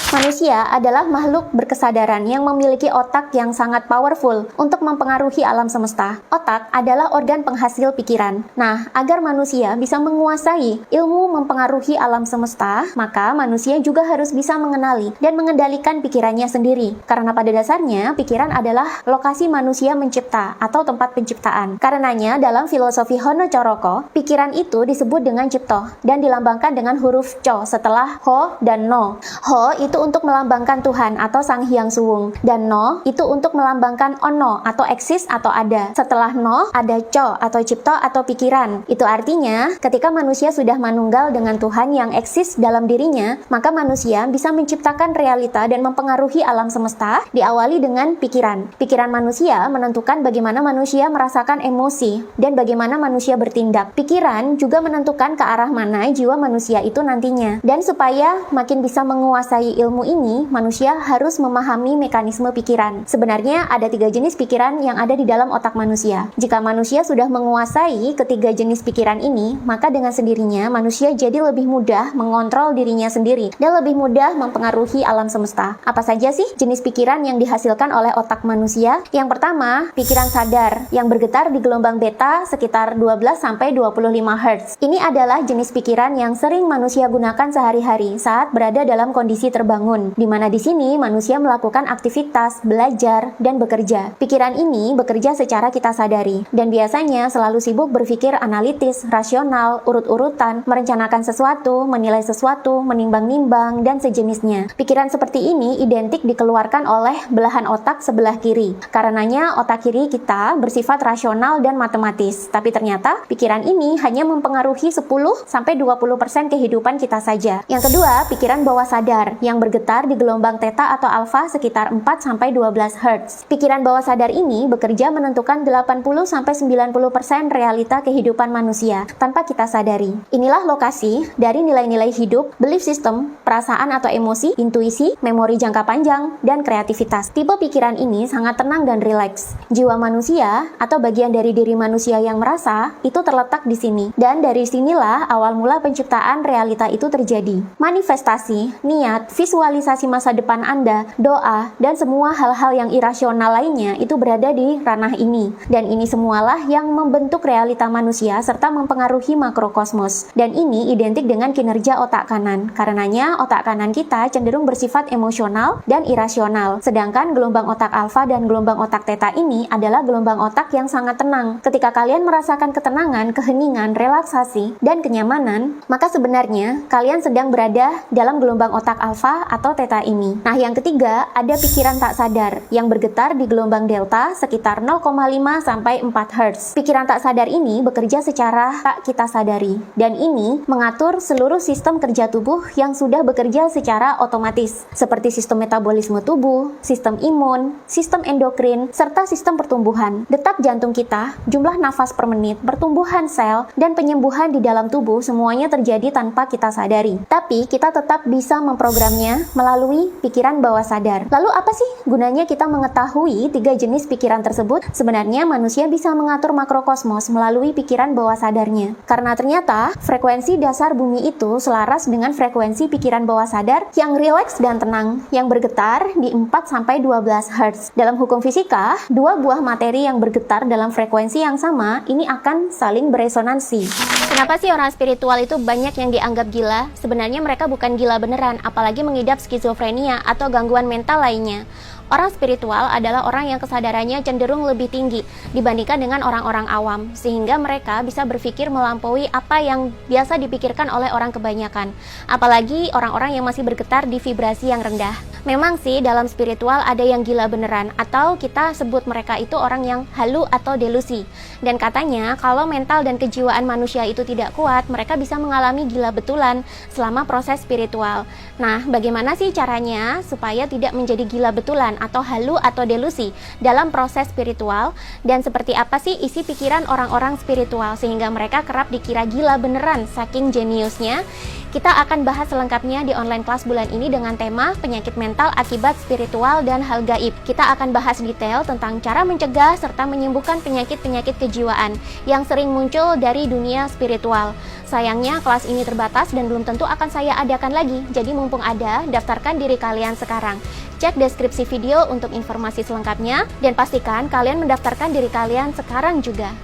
Manusia adalah makhluk berkesadaran yang memiliki otak yang sangat powerful untuk mempengaruhi alam semesta. Otak adalah organ penghasil pikiran. Nah, agar manusia bisa menguasai ilmu mempengaruhi alam semesta, maka manusia juga harus bisa mengenali dan mengendalikan pikirannya sendiri. Karena pada dasarnya, pikiran adalah lokasi manusia mencipta atau tempat penciptaan. Karenanya, dalam filosofi Hono Coroko, pikiran itu disebut dengan cipto dan dilambangkan dengan huruf co setelah ho dan no. Ho itu untuk melambangkan Tuhan atau Sang Hyang Suwung, dan no itu untuk melambangkan ono atau eksis atau ada. Setelah no ada co atau cipto atau pikiran. Itu artinya ketika manusia sudah manunggal dengan Tuhan yang eksis dalam dirinya, maka manusia bisa menciptakan realita dan mempengaruhi alam semesta diawali dengan pikiran. Pikiran manusia menentukan bagaimana manusia merasakan emosi dan bagaimana manusia bertindak. Pikiran juga menentukan ke arah mana jiwa manusia itu nantinya. Dan supaya makin bisa menguasai ilmu ini, manusia harus memahami mekanisme pikiran. Sebenarnya ada 3 jenis pikiran yang ada di dalam otak manusia. Jika manusia sudah menguasai ketiga jenis pikiran ini, maka dengan sendirinya manusia jadi lebih mudah mengontrol dirinya sendiri dan lebih mudah mempengaruhi alam semesta. Apa saja sih jenis pikiran yang dihasilkan oleh otak manusia? Yang pertama, pikiran sadar yang bergetar di gelombang beta sekitar 12-25 Hz. Ini adalah jenis pikiran yang sering manusia gunakan sehari-hari saat berada dalam kondisi terbangun, di mana di sini manusia melakukan aktivitas, belajar, dan bekerja. Pikiran ini bekerja secara kita sadari, dan biasanya selalu sibuk berpikir analitis, rasional, urut-urutan, merencanakan sesuatu, menilai sesuatu, menimbang-nimbang, dan sejenisnya. Pikiran seperti ini identik dikeluarkan oleh belahan otak sebelah kiri. Karenanya otak kiri kita bersifat rasional dan matematis, tapi ternyata pikiran ini hanya mempengaruhi 10-20% kehidupan kita saja. Yang kedua, pikiran bawah sadar yang bergetar di gelombang theta atau alfa sekitar 4-12 Hz. Pikiran bawah sadar ini bekerja menentukan 80-90% realita kehidupan manusia tanpa kita sadari. Inilah lokasi dari nilai-nilai hidup, belief system, perasaan atau emosi, intuisi, memori jangka panjang, dan kreativitas. Tipe pikiran ini sangat tenang dan rileks. Jiwa manusia atau bagian dari diri manusia yang merasa itu terletak di sini. Dan dari sinilah awal mula penciptaan realita itu terjadi. Manifestasi, niat, visualisasi masa depan Anda, doa, dan semua hal-hal yang irasional lainnya itu berada di ranah ini. Dan ini semualah yang membentuk realita manusia serta mempengaruhi makrokosmos. Dan ini identik dengan kinerja otak kanan. Karenanya otak kanan kita cenderung bersifat emosional dan irasional. Sedangkan gelombang otak alfa dan gelombang otak theta ini adalah gelombang otak yang sangat tenang. Ketika kalian merasakan ketenangan, keheningan, relaksasi, dan kenyamanan, maka sebenarnya kalian sedang berada dalam gelombang otak alfa atau theta ini. Nah, yang ketiga, ada pikiran tak sadar yang bergetar di gelombang delta sekitar 0,5-4 Hz. Pikiran tak sadar ini bekerja secara tak kita sadari, dan ini mengatur seluruh sistem kerja tubuh yang sudah bekerja secara otomatis, seperti sistem metabolisme tubuh, sistem imun, sistem endokrin, serta sistem pertumbuhan. Detak jantung kita, jumlah nafas per menit, pertumbuhan sel, dan penyembuhan di dalam tubuh semuanya terjadi tanpa kita sadari. Tapi kita tetap bisa memprogramnya melalui pikiran bawah sadar. Lalu apa sih gunanya kita mengetahui 3 jenis pikiran tersebut? Sebenarnya manusia bisa mengatur makrokosmos melalui pikiran bawah sadarnya. Karena ternyata frekuensi dasar bumi itu selaras dengan frekuensi pikiran bawah sadar yang rileks dan tenang, yang bergetar di 4-12 Hz. Dalam hukum fisika, 2 buah materi yang bergetar dalam frekuensi yang sama ini akan saling beresonansi. Kenapa sih orang spiritual itu banyak yang dianggap gila? Sebenarnya mereka bukan gila beneran, apalagi mengidap skizofrenia atau gangguan mental lainnya. Orang spiritual adalah orang yang kesadarannya cenderung lebih tinggi dibandingkan dengan orang-orang awam, sehingga mereka bisa berpikir melampaui apa yang biasa dipikirkan oleh orang kebanyakan, apalagi orang-orang yang masih bergetar di vibrasi yang rendah. Memang sih dalam spiritual ada yang gila beneran, atau kita sebut mereka itu orang yang halu atau delusi. Dan katanya kalau mental dan kejiwaan manusia itu tidak kuat, mereka bisa mengalami gila betulan selama proses spiritual. Nah, bagaimana sih caranya supaya tidak menjadi gila betulan atau halu atau delusi dalam proses spiritual, dan seperti apa sih isi pikiran orang-orang spiritual sehingga mereka kerap dikira gila beneran saking jeniusnya? Kita akan bahas selengkapnya di online kelas bulan ini dengan tema penyakit mental akibat spiritual dan hal gaib. Kita akan bahas detail tentang cara mencegah serta menyembuhkan penyakit-penyakit kejiwaan yang sering muncul dari dunia spiritual. Sayangnya kelas ini terbatas dan belum tentu akan saya adakan lagi, jadi mumpung ada, daftarkan diri kalian sekarang. Cek deskripsi video untuk informasi selengkapnya, dan pastikan kalian mendaftarkan diri kalian sekarang juga.